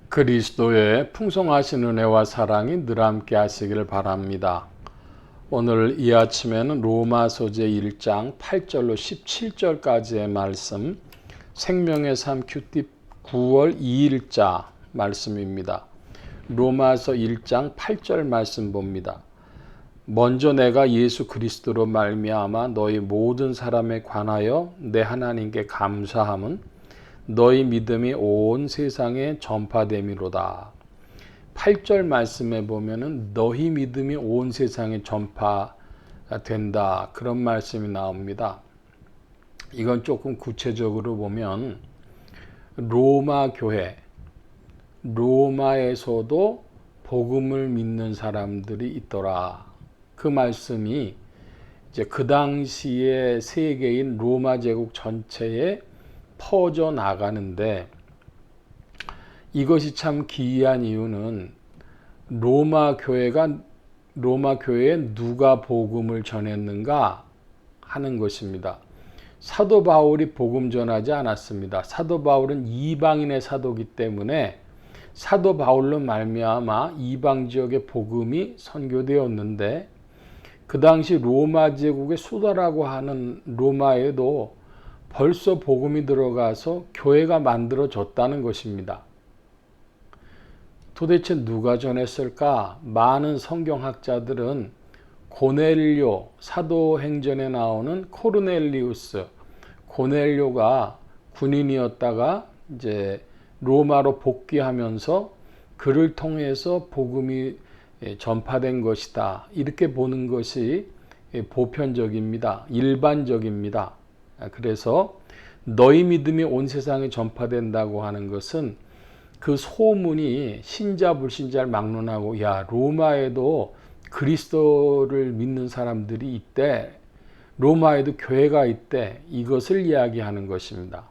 그리스도의 풍성하신 은혜와 사랑이 늘 함께 하시길 바랍니다. 오늘 이 아침에는 로마서 제1장 8절로 17절까지의 말씀, 생명의 삶 큐티 9월 2일자 말씀입니다. 로마서 1장 8절 말씀 봅니다. 먼저 내가 예수 그리스도로 말미암아 너희 모든 사람에 관하여 내 하나님께 감사함은 너희 믿음이 온 세상에 전파됨이로다. 8절 말씀에 보면은 너희 믿음이 온 세상에 전파된다. 그런 말씀이 나옵니다. 이건 조금 구체적으로 보면 로마 교회, 로마에서도 복음을 믿는 사람들이 있더라. 그 말씀이 이제 그 당시의 세계인 로마 제국 전체에 퍼져 나가는데, 이것이 참 기이한 이유는 로마 교회에 누가 복음을 전했는가 하는 것입니다. 사도 바울이 복음 전하지 않았습니다. 사도 바울은 이방인의 사도이기 때문에 사도 바울로 말미암아 이방 지역의 복음이 선교되었는데, 그 당시 로마 제국의 수도라고 하는 로마에도 벌써 복음이 들어가서 교회가 만들어졌다는 것입니다. 도대체 누가 전했을까? 많은 성경학자들은 고넬료, 사도행전에 나오는 코르넬리우스, 고넬료가 군인이었다가 이제 로마로 복귀하면서 그를 통해서 복음이 전파된 것이다. 이렇게 보는 것이 보편적입니다. 일반적입니다. 그래서 너희 믿음이 온 세상에 전파된다고 하는 것은 그 소문이 신자 불신자를 막론하고, 야, 로마에도 그리스도를 믿는 사람들이 있대, 로마에도 교회가 있대, 이것을 이야기하는 것입니다.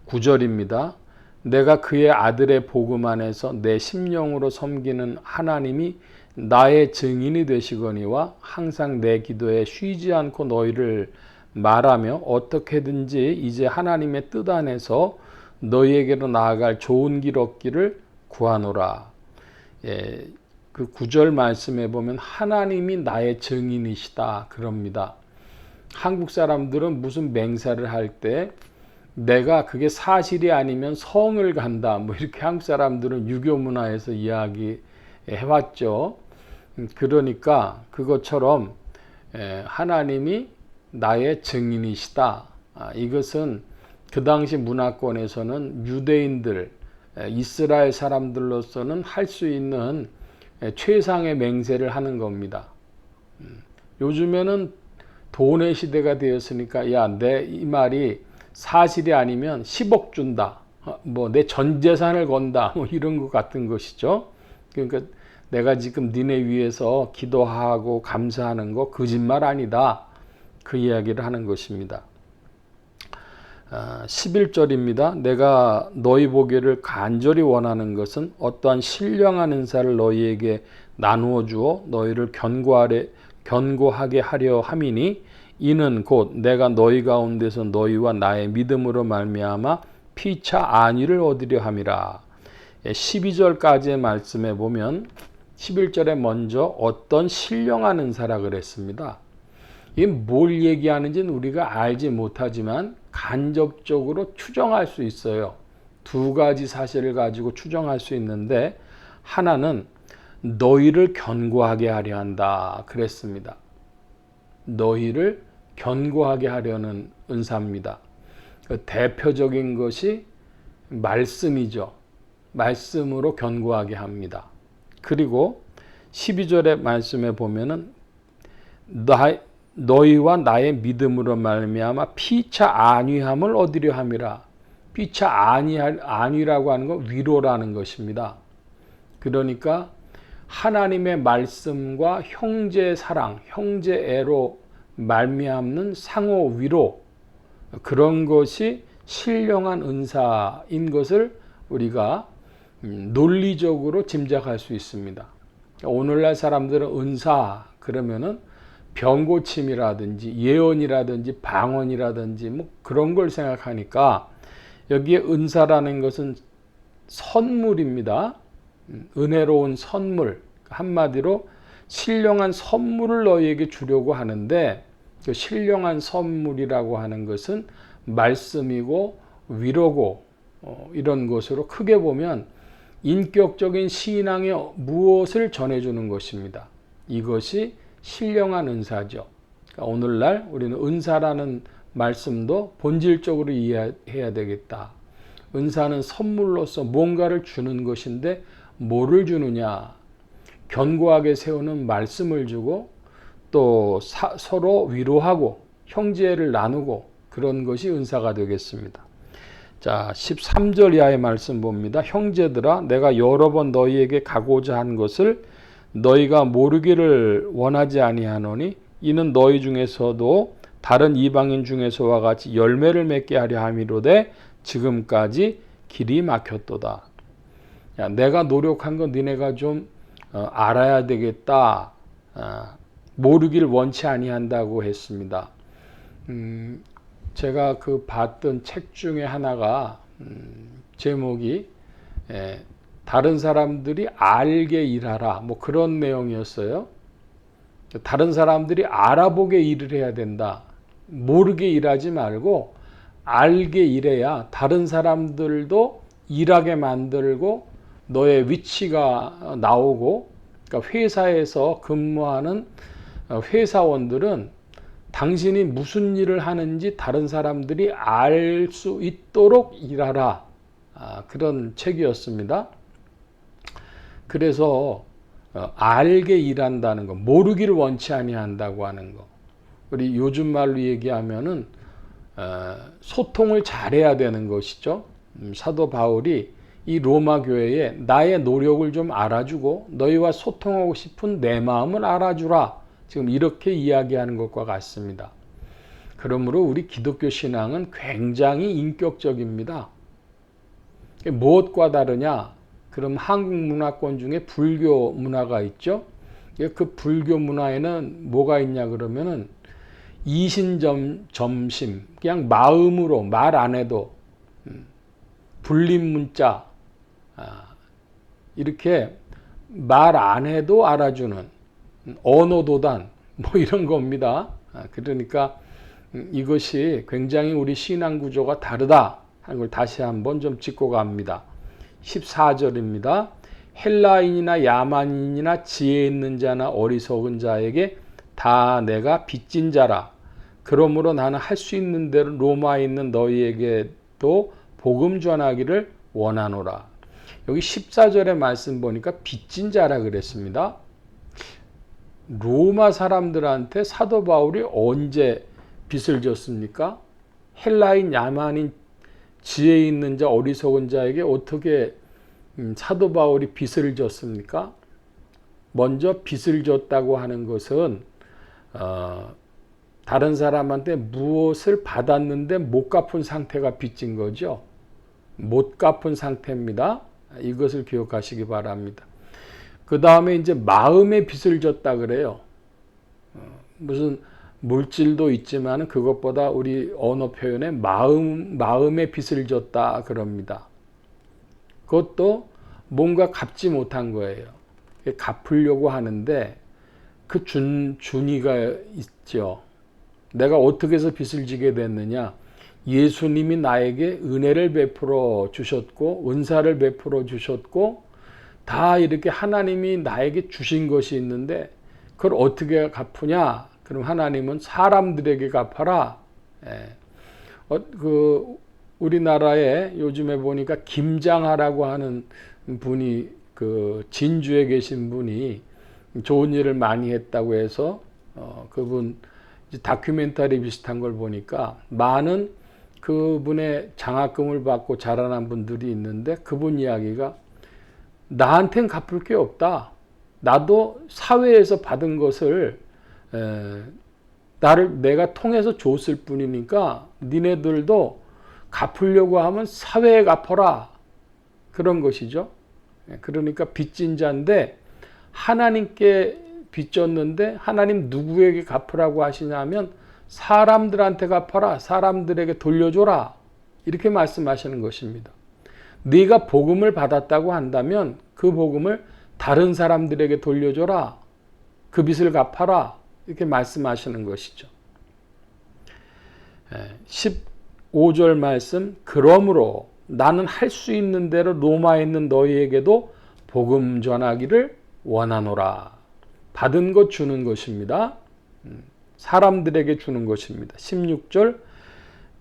9절입니다. 내가 그의 아들의 복음 안에서 내 심령으로 섬기는 하나님이 나의 증인이 되시거니와 항상 내 기도에 쉬지 않고 너희를 말하며 어떻게든지 이제 하나님의 뜻 안에서 너희에게로 나아갈 좋은 길 얻기를 구하노라. 그 9절 말씀에 보면 하나님이 나의 증인이시다 그럽니다. 한국 사람들은 무슨 맹세를 할 때 내가 그게 사실이 아니면 성을 간다, 뭐 이렇게 한국 사람들은 유교 문화에서 이야기해왔죠. 그러니까 그것처럼 하나님이 나의 증인이시다. 이것은 그 당시 문화권에서는 유대인들, 이스라엘 사람들로서는 할 수 있는 최상의 맹세를 하는 겁니다. 요즘에는 돈의 시대가 되었으니까, 야, 내 이 말이 사실이 아니면 10억 준다, 뭐 내 전 재산을 건다, 뭐 이런 것 같은 것이죠. 그러니까 내가 지금 니네 위해서 기도하고 감사하는 거 거짓말 아니다, 그 이야기를 하는 것입니다. 11절입니다. 내가 너희 보기를 간절히 원하는 것은 어떠한 신령한 은사를 너희에게 나누어 주어 너희를 견고하게 하려 함이니, 이는 곧 내가 너희 가운데서 너희와 나의 믿음으로 말미암아 피차 안위를 얻으려 함이라. 12절까지의 말씀에 보면 11절에 먼저 어떤 신령한 은사라 그랬습니다. 이게 뭘 얘기하는지는 우리가 알지 못하지만 간접적으로 추정할 수 있어요. 두 가지 사실을 가지고 추정할 수 있는데, 하나는 너희를 견고하게 하려 한다 그랬습니다. 너희를 견고하게 하려는 은사입니다. 대표적인 것이 말씀이죠. 말씀으로 견고하게 합니다. 그리고 12절의 말씀에 보면은 너희와 나의 믿음으로 말미암아 피차 안위함을 얻으려 함이라. 피차 안위라고 하는 건 위로라는 것입니다. 그러니까 하나님의 말씀과 형제 사랑, 형제 애로 말미암는 상호 위로, 그런 것이 신령한 은사인 것을 우리가 논리적으로 짐작할 수 있습니다. 오늘날 사람들은 은사 그러면은 병고침이라든지 예언이라든지 방언이라든지 뭐 그런 걸 생각하니까, 여기에 은사라는 것은 선물입니다. 은혜로운 선물. 한마디로 신령한 선물을 너희에게 주려고 하는데, 그 신령한 선물이라고 하는 것은 말씀이고 위로고 이런 것으로 크게 보면 인격적인 신앙의 무엇을 전해주는 것입니다. 이것이 신령한 은사죠. 그러니까 오늘날 우리는 은사라는 말씀도 본질적으로 이해해야 되겠다. 은사는 선물로서 뭔가를 주는 것인데 뭐를 주느냐? 견고하게 세우는 말씀을 주고 또 서로 위로하고 형제를 나누고 그런 것이 은사가 되겠습니다. 자, 13절 이하의 말씀 봅니다. 형제들아, 내가 여러 번 너희에게 가고자 한 것을 너희가 모르기를 원하지 아니하노니 이는 너희 중에서도 다른 이방인 중에서와 같이 열매를 맺게 하려 함이로되 지금까지 길이 막혔도다. 야, 내가 노력한 거 니네가 좀 알아야 되겠다. 모르길 원치 아니한다고 했습니다. 제가 그 봤던 책 중에 하나가 제목이 다른 사람들이 알게 일하라 뭐 그런 내용이었어요. 다른 사람들이 알아보게 일을 해야 된다. 모르게 일하지 말고 알게 일해야 다른 사람들도 일하게 만들고 너의 위치가 나오고, 그러니까 회사에서 근무하는 회사원들은 당신이 무슨 일을 하는지 다른 사람들이 알 수 있도록 일하라. 그런 책이었습니다. 그래서 알게 일한다는 거, 모르기를 원치 아니한다고 하는 거. 우리 요즘 말로 얘기하면은 소통을 잘해야 되는 것이죠. 사도 바울이 이 로마 교회에 나의 노력을 좀 알아주고 너희와 소통하고 싶은 내 마음을 알아주라. 지금 이렇게 이야기하는 것과 같습니다. 그러므로 우리 기독교 신앙은 굉장히 인격적입니다. 무엇과 다르냐? 그럼 한국 문화권 중에 불교 문화가 있죠. 그 불교 문화에는 뭐가 있냐 그러면은 이신점심, 그냥 마음으로 말 안 해도 불림 문자, 이렇게 말 안 해도 알아주는 언어도단 뭐 이런 겁니다. 그러니까 이것이 굉장히 우리 신앙 구조가 다르다 하는 걸 다시 한번 좀 짚고 갑니다. 14절입니다. 헬라인이나 야만인이나 지혜 있는 자나 어리석은 자에게 다 내가 빚진 자라. 그러므로 나는 할 수 있는 대로 로마에 있는 너희에게도 복음 전하기를 원하노라. 여기 14절의 말씀 보니까 빚진 자라 그랬습니다. 로마 사람들한테 사도 바울이 언제 빚을 졌습니까? 헬라인, 야만인, 지혜 있는 자, 어리석은 자에게 어떻게 사도 바울이 빚을 졌습니까? 먼저 빚을 졌다고 하는 것은 다른 사람한테 무엇을 받았는데 못 갚은 상태가 빚진 거죠. 못 갚은 상태입니다. 이것을 기억하시기 바랍니다. 그 다음에 이제 마음의 빚을 졌다 그래요. 무슨 물질도 있지만 그것보다 우리 언어 표현에 마음의 빚을 졌다 그럽니다. 그것도 뭔가 갚지 못한 거예요. 갚으려고 하는데 그 준의가 있죠. 내가 어떻게 해서 빚을 지게 됐느냐? 예수님이 나에게 은혜를 베풀어 주셨고 은사를 베풀어 주셨고 다 이렇게 하나님이 나에게 주신 것이 있는데 그걸 어떻게 갚으냐? 그럼 하나님은 사람들에게 갚아라. 우리나라에 요즘에 보니까 김장하라고 하는 분이 그 진주에 계신 분이 좋은 일을 많이 했다고 해서 그분 다큐멘터리 비슷한 걸 보니까 많은 그분의 장학금을 받고 자라난 분들이 있는데 그분 이야기가 나한텐 갚을 게 없다. 나도 사회에서 받은 것을 내가 통해서 줬을 뿐이니까 니네들도 갚으려고 하면 사회에 갚아라. 그런 것이죠. 그러니까 빚진 자인데 하나님께 빚졌는데 하나님 누구에게 갚으라고 하시냐면 사람들한테 갚아라. 사람들에게 돌려줘라. 이렇게 말씀하시는 것입니다. 네가 복음을 받았다고 한다면 그 복음을 다른 사람들에게 돌려줘라. 그 빚을 갚아라. 이렇게 말씀하시는 것이죠. 15절 말씀, 그러므로 나는 할 수 있는 대로 로마에 있는 너희에게도 복음 전하기를 원하노라. 받은 것 주는 것입니다. 사람들에게 주는 것입니다. 16절,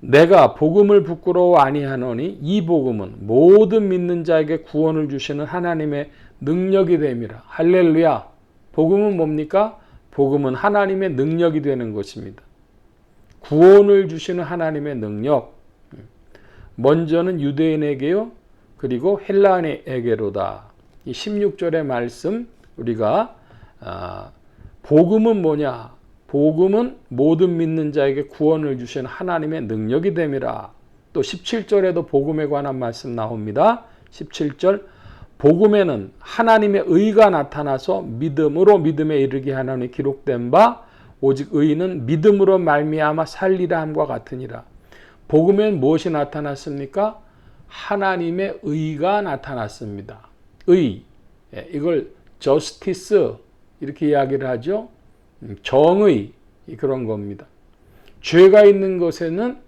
내가 복음을 부끄러워 아니하노니 이 복음은 모든 믿는 자에게 구원을 주시는 하나님의 능력이 됨이라. 할렐루야. 복음은 뭡니까? 복음은 하나님의 능력이 되는 것입니다. 구원을 주시는 하나님의 능력. 먼저는 유대인에게요, 그리고 헬라인에게로다. 이 16절의 말씀, 우리가 복음은 뭐냐? 복음은 모든 믿는 자에게 구원을 주시는 하나님의 능력이 됨이라. 또 17절에도 복음에 관한 말씀 나옵니다. 17절, 복음에는 하나님의 의가 나타나서 믿음으로 믿음에 이르게 하나니 기록된 바 오직 의인은 믿음으로 말미암아 살리라 함과 같으니라. 복음엔 무엇이 나타났습니까? 하나님의 의가 나타났습니다. 의, 이걸 justice 이렇게 이야기를 하죠. 정의, 그런 겁니다. 죄가 있는 것에는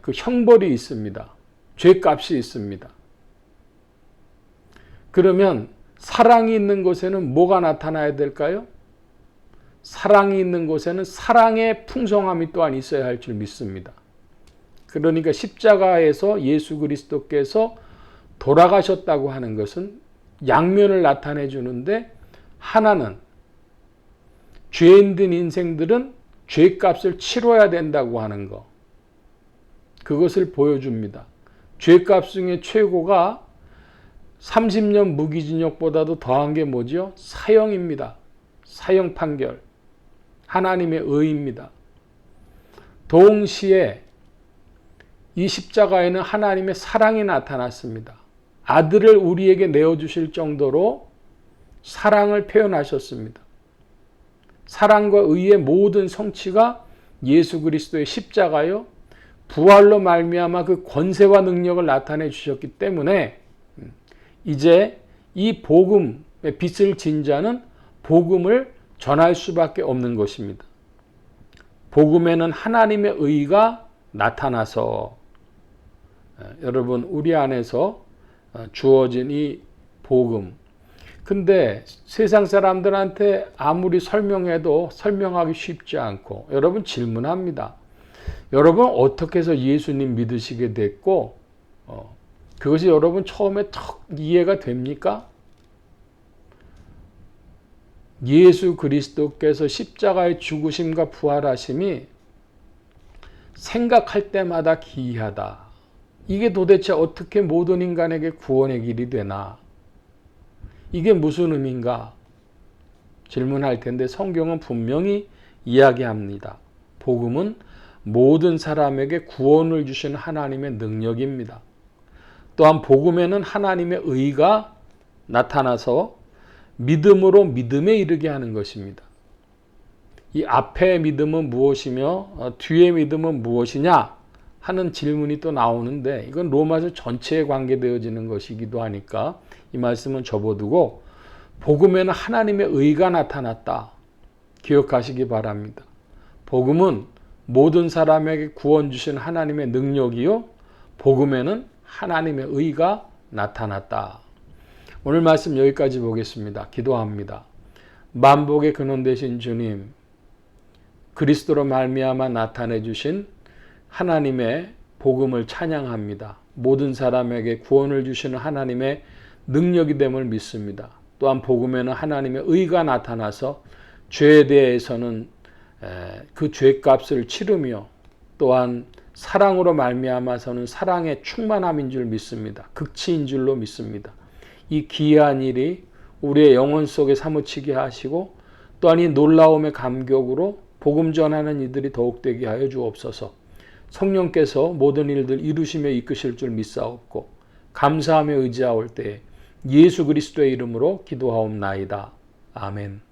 그 형벌이 있습니다. 죄값이 있습니다. 그러면 사랑이 있는 곳에는 뭐가 나타나야 될까요? 사랑이 있는 곳에는 사랑의 풍성함이 또한 있어야 할 줄 믿습니다. 그러니까 십자가에서 예수 그리스도께서 돌아가셨다고 하는 것은 양면을 나타내 주는데, 하나는 죄인된 인생들은 죄값을 치러야 된다고 하는 것, 그것을 보여줍니다. 죄값 중에 최고가 30년 무기징역보다도 더한 게 뭐죠? 사형입니다. 사형 판결. 하나님의 의입니다. 동시에 이 십자가에는 하나님의 사랑이 나타났습니다. 아들을 우리에게 내어주실 정도로 사랑을 표현하셨습니다. 사랑과 의의 모든 성취가 예수 그리스도의 십자가요, 부활로 말미암아 그 권세와 능력을 나타내 주셨기 때문에 이제 이 복음의 빛을 진 자는 복음을 전할 수밖에 없는 것입니다. 복음에는 하나님의 의가 나타나서, 여러분, 우리 안에서 주어진 이 복음, 근데 세상 사람들한테 아무리 설명해도 설명하기 쉽지 않고, 여러분 질문합니다. 여러분 어떻게 해서 예수님 믿으시게 됐고, 그것이 여러분 처음에 턱 이해가 됩니까? 예수 그리스도께서 십자가의 죽으심과 부활하심이 생각할 때마다 기이하다. 이게 도대체 어떻게 모든 인간에게 구원의 길이 되나? 이게 무슨 의미인가? 질문할 텐데 성경은 분명히 이야기합니다. 복음은 모든 사람에게 구원을 주시는 하나님의 능력입니다. 또한 복음에는 하나님의 의가 나타나서 믿음으로 믿음에 이르게 하는 것입니다. 이 앞의 믿음은 무엇이며 뒤의 믿음은 무엇이냐 하는 질문이 또 나오는데, 이건 로마서 전체에 관계되어지는 것이기도 하니까 이 말씀은 접어두고, 복음에는 하나님의 의가 나타났다. 기억하시기 바랍니다. 복음은 모든 사람에게 구원 주신 하나님의 능력이요, 복음에는 하나님의 의가 나타났다. 오늘 말씀 여기까지 보겠습니다. 기도합니다. 만복의 근원 되신 주님, 그리스도로 말미암아 나타내 주신 하나님의 복음을 찬양합니다. 모든 사람에게 구원을 주시는 하나님의 능력이 됨을 믿습니다. 또한 복음에는 하나님의 의가 나타나서 죄에 대해서는 그 죄값을 치르며, 또한 사랑으로 말미암아서는 사랑의 충만함인 줄 믿습니다. 극치인 줄로 믿습니다. 이 기이한 일이 우리의 영혼 속에 사무치게 하시고, 또한 이 놀라움의 감격으로 복음 전하는 이들이 더욱 되게 하여 주옵소서. 성령께서 모든 일들 이루시며 이끄실 줄 믿사옵고 감사하며 의지하올 때에 예수 그리스도의 이름으로 기도하옵나이다. 아멘.